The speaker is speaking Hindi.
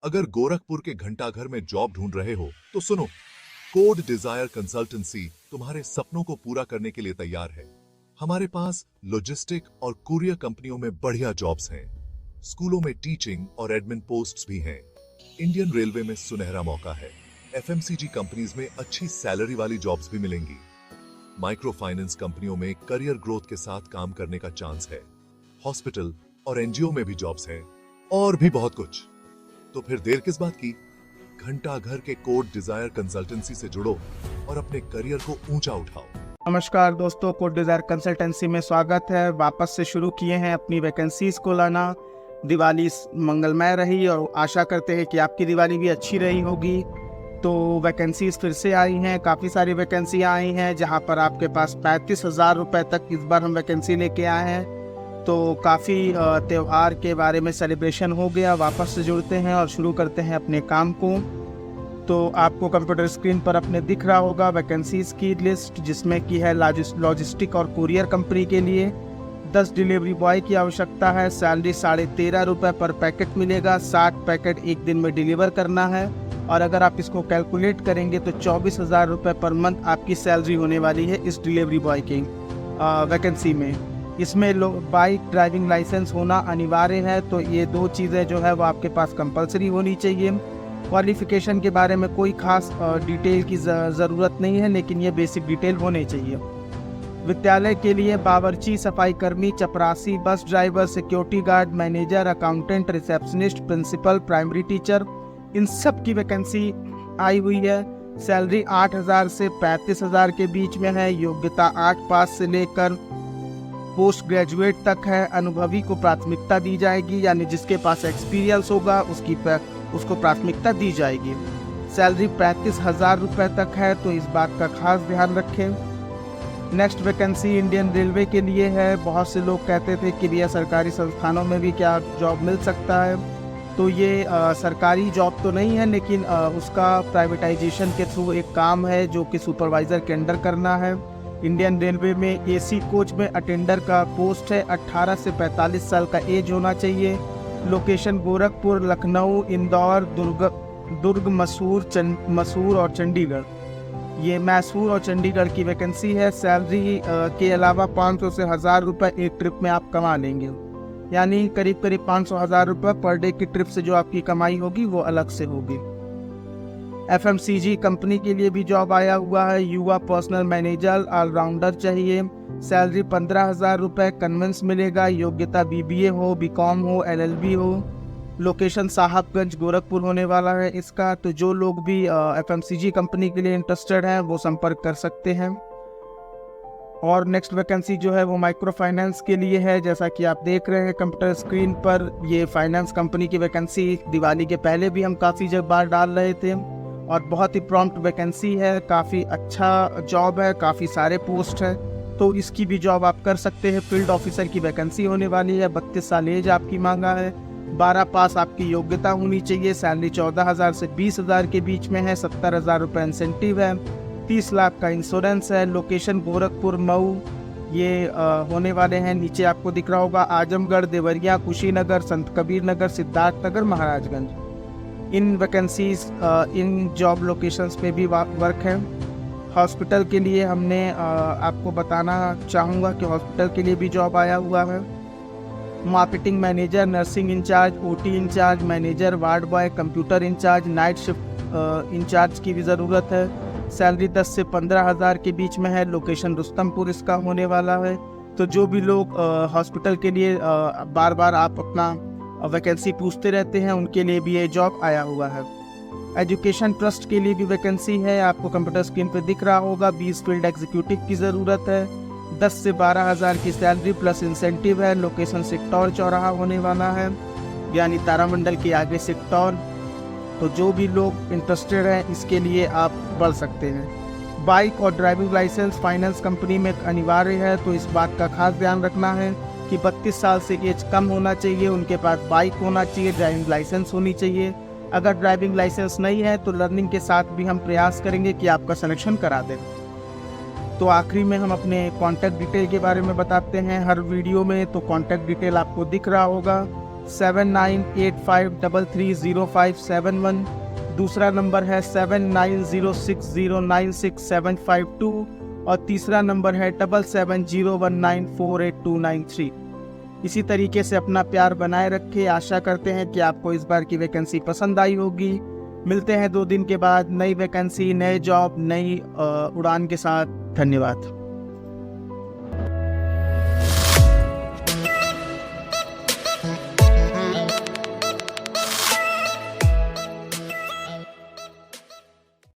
अगर गोरखपुर के घंटाघर में जॉब ढूंढ रहे हो तो सुनो, कोड डिजायर कंसल्टेंसी तुम्हारे सपनों को पूरा करने के लिए तैयार है। हमारे पास लॉजिस्टिक और कुरियर कंपनियों में बढ़िया जॉब्स हैं। स्कूलों में टीचिंग और एडमिन पोस्ट्स भी हैं। इंडियन रेलवे में सुनहरा मौका है। एफएमसीजी कंपनीज में अच्छी सैलरी वाली जॉब्स भी मिलेंगी। माइक्रो फाइनेंस कंपनियों में करियर ग्रोथ के साथ काम करने का चांस है। हॉस्पिटल और एनजीओ में भी जॉब्स हैं और भी बहुत कुछ। तो फिर देर किस बात की? घंटाघर के कोड डिजायर कंसल्टेंसी से जुड़ो और अपने करियर को ऊंचा उठाओ। नमस्कार दोस्तों, कोड डिजायर कंसल्टेंसी में स्वागत है। वापस से शुरू किए हैं अपनी वैकेंसीज को लाना। दिवाली मंगलमय रही और आशा करते हैं कि आपकी दिवाली भी अच्छी रही होगी। तो वैकेंसीज फिर से आई हैं, काफ़ी सारी वैकेंसियाँ आई हैं जहां पर आपके पास 35,000 रुपये तक इस बार हम वैकेंसी लेके आए हैं। तो काफ़ी त्यौहार के बारे में सेलिब्रेशन हो गया। वापस से जुड़ते हैं और शुरू करते हैं अपने काम को। तो आपको कंप्यूटर स्क्रीन पर अपने दिख रहा होगा वैकेंसीज़ की लिस्ट, जिसमें की है लॉजिस्टिक और कुरियर कंपनी के लिए 10 डिलीवरी बॉय की आवश्यकता है। सैलरी 13.5 रुपये पर पैकेट मिलेगा। 60 पैकेट एक दिन में डिलीवर करना है और अगर आप इसको कैलकुलेट करेंगे तो 24,000 रुपये पर मंथ आपकी सैलरी होने वाली है इस डिलीवरी बॉय की वैकेंसी में। इसमें बाइक ड्राइविंग लाइसेंस होना अनिवार्य है। तो ये दो चीज़ें जो है वो आपके पास कंपलसरी होनी चाहिए। क्वालिफ़िकेशन के बारे में कोई खास डिटेल की ज़रूरत नहीं है, लेकिन ये बेसिक डिटेल होने चाहिए। विद्यालय के लिए बावर्ची, सफाई कर्मी, चपरासी, bus driver, security guard, manager, accountant, receptionist, principal, primary teacher, इन सब की वैकेंसी आई हुई है। सैलरी 8,000 से 35,000 के बीच में है। योग्यता 8 पास से लेकर पोस्ट ग्रेजुएट तक है। अनुभवी को प्राथमिकता दी जाएगी, यानी जिसके पास एक्सपीरियंस होगा उसको प्राथमिकता दी जाएगी। सैलरी 35,000 रुपये तक है, तो इस बात का खास ध्यान रखें। नेक्स्ट वैकेंसी इंडियन रेलवे के लिए है। बहुत से लोग कहते थे कि भैया सरकारी संस्थानों में भी क्या जॉब मिल सकता है। तो ये सरकारी जॉब तो नहीं है, लेकिन उसका प्राइवेटाइजेशन के थ्रू एक काम है जो कि सुपरवाइज़र के अंडर करना है। इंडियन रेलवे में एसी कोच में अटेंडर का पोस्ट है। 18 से 45 साल का एज होना चाहिए। लोकेशन गोरखपुर, लखनऊ, इंदौर, दुर्ग, मैसूर और चंडीगढ़। ये मैसूर और चंडीगढ़ की वैकेंसी है। सैलरी के अलावा 500 से 1,000 रुपये एक ट्रिप में आप कमा लेंगे, यानी करीब 500,000 रुपये पर डे की ट्रिप से जो आपकी कमाई होगी वो अलग से होगी। एफएमसीजी कंपनी के लिए भी जॉब आया हुआ है। युवा पर्सनल मैनेजर ऑलराउंडर चाहिए। सैलरी 15,000 रुपये कन्वेंस मिलेगा। योग्यता बीबीए हो, बीकॉम हो, एलएलबी हो। लोकेशन साहबगंज, गोरखपुर होने वाला है इसका। तो जो लोग भी एफएमसीजी कंपनी के लिए इंटरेस्टेड हैं वो संपर्क कर सकते हैं। और नेक्स्ट वैकेंसी जो है वो माइक्रो फाइनेंस के लिए है। जैसा कि आप देख रहे हैं कंप्यूटर स्क्रीन पर, ये फाइनेंस कंपनी की वैकेंसी दिवाली के पहले भी हम काफ़ी बार डाल रहे थे और बहुत ही प्रॉम्प्ट वैकेंसी है। काफ़ी अच्छा जॉब है, काफ़ी सारे पोस्ट हैं, तो इसकी भी जॉब आप कर सकते हैं। फील्ड ऑफिसर की वैकेंसी होने वाली है। 32 साल एज आपकी मांगा है। 12 पास आपकी योग्यता होनी चाहिए। सैलरी 14,000 से 20,000 के बीच में है। 70,000 रुपये इंसेंटिव है। 30 लाख का इंश्योरेंस है। लोकेशन गोरखपुर, मऊ ये होने वाले हैं। नीचे आपको दिख रहा होगा आजमगढ़, देवरिया, कुशीनगर, संत कबीर नगर, सिद्धार्थनगर, महाराजगंज। इन वैकेंसीज इन जॉब लोकेशंस पे भी वर्क है। हॉस्पिटल के लिए हमने आपको बताना चाहूँगा कि हॉस्पिटल के लिए भी जॉब आया हुआ है। Marketing manager, nursing incharge, OT incharge, manager, ward boy, computer incharge, night shift incharge की भी ज़रूरत है। सैलरी 10 से 15,000 के बीच में है। लोकेशन रुस्तमपुर इसका होने वाला है। तो जो भी लोग हॉस्पिटल के लिए बार बार आप अपना वैकेंसी पूछते रहते हैं, उनके लिए भी ये जॉब आया हुआ है। एजुकेशन ट्रस्ट के लिए भी वैकेंसी है। आपको कंप्यूटर स्क्रीन पर दिख रहा होगा। 20 फील्ड एग्जीक्यूटिव की ज़रूरत है। 10 से 12,000 की सैलरी प्लस इंसेंटिव है। लोकेशन सेक्टौर चौराहा होने वाला है, यानी तारामंडल के आगे सेक्टौर। तो जो भी लोग इंटरेस्टेड हैं इसके लिए आप बढ़ सकते हैं। बाइक और ड्राइविंग लाइसेंस फाइनेंस कंपनी में अनिवार्य है, तो इस बात का खास ध्यान रखना है कि 32 साल से एज कम होना चाहिए। उनके पास बाइक होना चाहिए, ड्राइविंग लाइसेंस होनी चाहिए। अगर ड्राइविंग लाइसेंस नहीं है तो लर्निंग के साथ भी हम प्रयास करेंगे कि आपका सिलेक्शन करा दें। तो आखिरी में हम अपने कॉन्टैक्ट डिटेल के बारे में बताते हैं हर वीडियो में। तो कॉन्टैक्ट डिटेल आपको दिख रहा होगा। 7985330571। दूसरा नंबर है 7906096752 और तीसरा नंबर है 7701948293। इसी तरीके से अपना प्यार बनाए रखें। आशा करते हैं कि आपको इस बार की वैकेंसी पसंद आई होगी। मिलते हैं 2 दिन के बाद नई वैकेंसी, नए जॉब, नई उड़ान के साथ। धन्यवाद।